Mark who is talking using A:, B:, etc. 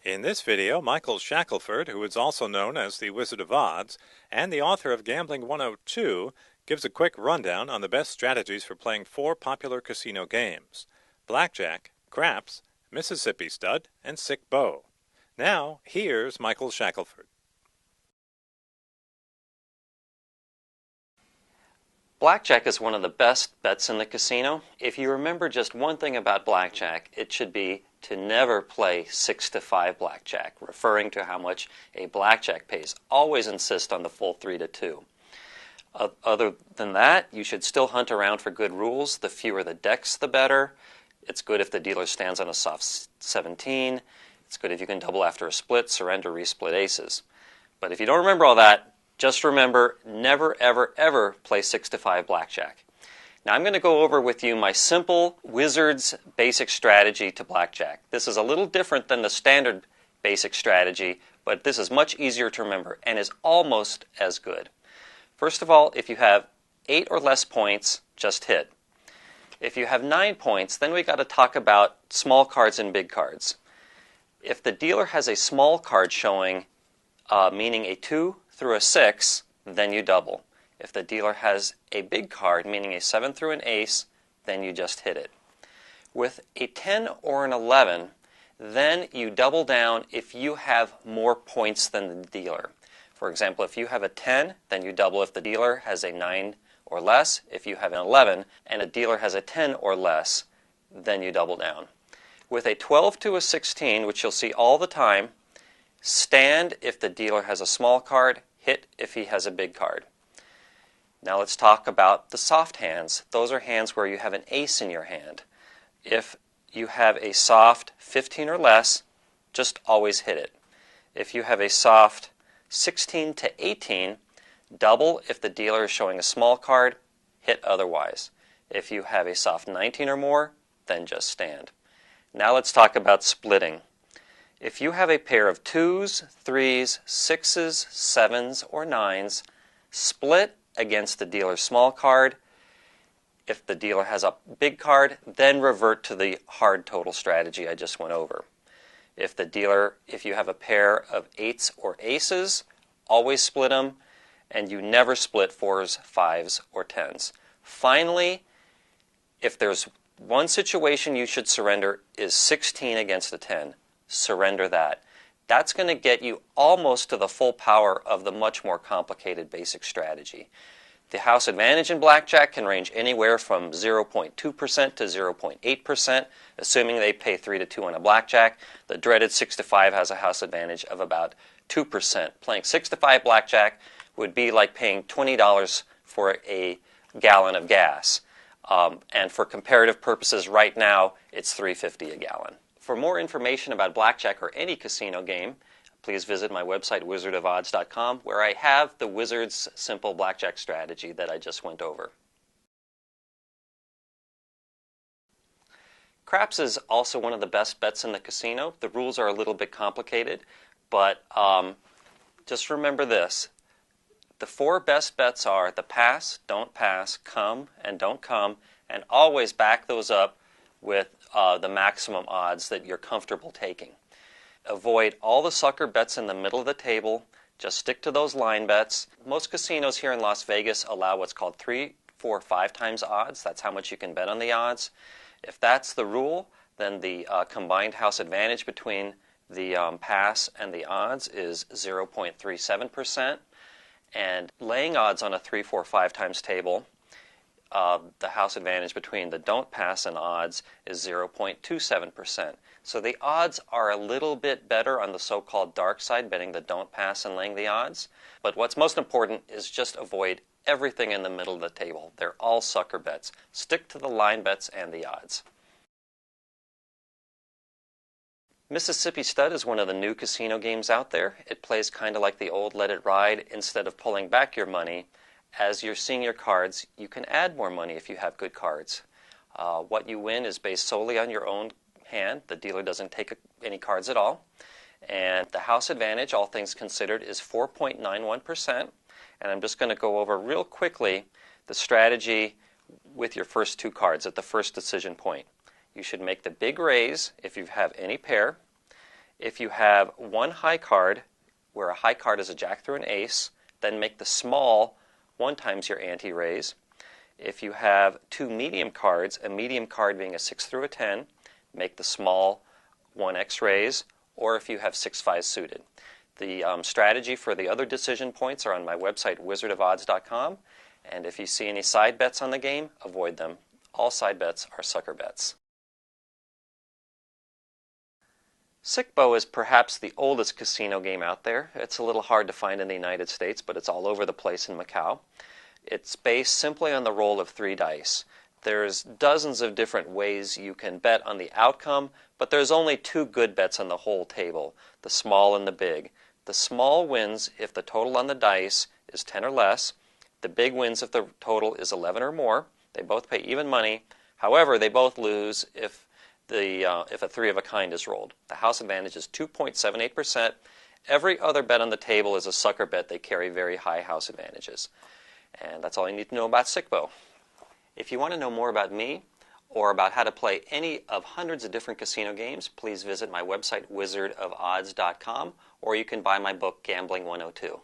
A: In this video, Michael Shackleford, who is also known as the Wizard of Odds and the author of Gambling 102, gives a quick rundown on the best strategies for playing four popular casino games: Blackjack, Craps, Mississippi Stud, and Sic Bo. Now, here's Michael Shackleford.
B: Blackjack is one of the best bets in the casino. If you remember just one thing about blackjack, it should be to never play 6 to 5 blackjack, referring to how much a blackjack pays. Always insist on the full 3 to 2. Other than that, you should still hunt around for good rules. The fewer the decks, the better. It's good if the dealer stands on a soft 17. It's good if you can double after a split, surrender, resplit aces. But if you don't remember all that, just remember, never, ever, ever play 6 to 5 blackjack. Now I'm going to go over with you my simple wizard's basic strategy to blackjack. This is a little different than the standard basic strategy, but this is much easier to remember and is almost as good. First of all, if you have 8 or less points, just hit. If you have 9 points, then we got to talk about small cards and big cards. If the dealer has a small card showing, meaning a 2 through a 6, then you double. If the dealer has a big card, meaning a 7 through an ace, then you just hit it. With a 10 or an 11, then you double down if you have more points than the dealer. For example, if you have a 10, then you double if the dealer has a 9 or less. If you have an 11 and a dealer has a 10 or less, then you double down. With a 12 to a 16, which you'll see all the time, stand if the dealer has a small card, hit if he has a big card. Now let's talk about the soft hands. Those are hands where you have an ace in your hand. If you have a soft 15 or less, just always hit it. If you have a soft 16 to 18, double if the dealer is showing a small card, hit otherwise. If you have a soft 19 or more, then just stand. Now let's talk about splitting. If you have a pair of 2s, 3s, 6s, 7s, or 9s, split against the dealer's small card. If the dealer has a big card, then revert to the hard total strategy I just went over. If you have a pair of 8s or aces, always split them, and you never split 4s, 5s, or 10s. Finally, if there's one situation you should surrender is 16 against a 10. Surrender that. That's going to get you almost to the full power of the much more complicated basic strategy. The house advantage in blackjack can range anywhere from 0.2% to 0.8%, assuming they pay 3 to 2 on a blackjack. The dreaded 6 to 5 has a house advantage of about 2%. Playing 6 to 5 blackjack would be like paying $20 for a gallon of gas. And for comparative purposes, right now, it's $3.50 a gallon. For more information about blackjack or any casino game, please visit my website, wizardofodds.com, where I have the Wizard's simple blackjack strategy that I just went over. Craps is also one of the best bets in the casino. The rules are a little bit complicated, but just remember this. The 4 best bets are the pass, don't pass, come, and don't come, and always back those up with the maximum odds that you're comfortable taking. Avoid all the sucker bets in the middle of the table. Just stick to those line bets. Most casinos here in Las Vegas allow what's called 3, 4, 5 times odds. That's how much you can bet on the odds. If that's the rule, then the combined house advantage between the pass and the odds is 0.37%. And laying odds on a 3, 4, 5 times table, the house advantage between the don't pass and odds is 0.27%. So the odds are a little bit better on the so-called dark side, betting the don't pass and laying the odds. But what's most important is just avoid everything in the middle of the table. They're all sucker bets. Stick to the line bets and the odds. Mississippi Stud is one of the new casino games out there. It plays kind of like the old Let It Ride. Instead of pulling back your money, as you're seeing your cards, you can add more money if you have good cards. What you win is based solely on your own hand. The dealer doesn't take any cards at all. And the house advantage, all things considered, is 4.91%. And I'm just going to go over real quickly the strategy with your first 2 cards at the first decision point. You should make the big raise if you have any pair. If you have one high card, where a high card is a jack through an ace, then make the small 1 times your ante raise. If you have two medium cards, a medium card being a 6 through a 10, make the small 1x raise, or if you have 6-5 suited. The strategy for the other decision points are on my website, wizardofodds.com, and if you see any side bets on the game, avoid them. All side bets are sucker bets. Sic Bo is perhaps the oldest casino game out there. It's a little hard to find in the United States, but it's all over the place in Macau. It's based simply on the roll of 3 dice. There's dozens of different ways you can bet on the outcome, but there's only 2 good bets on the whole table, the small and the big. The small wins if the total on the dice is 10 or less. The big wins if the total is 11 or more. They both pay even money. However, they both lose if a 3 of a kind is rolled. The house advantage is 2.78%. Every other bet on the table is a sucker bet. They carry very high house advantages. And that's all you need to know about Sic Bo. If you want to know more about me or about how to play any of hundreds of different casino games, please visit my website, wizardofodds.com, or you can buy my book, Gambling 102.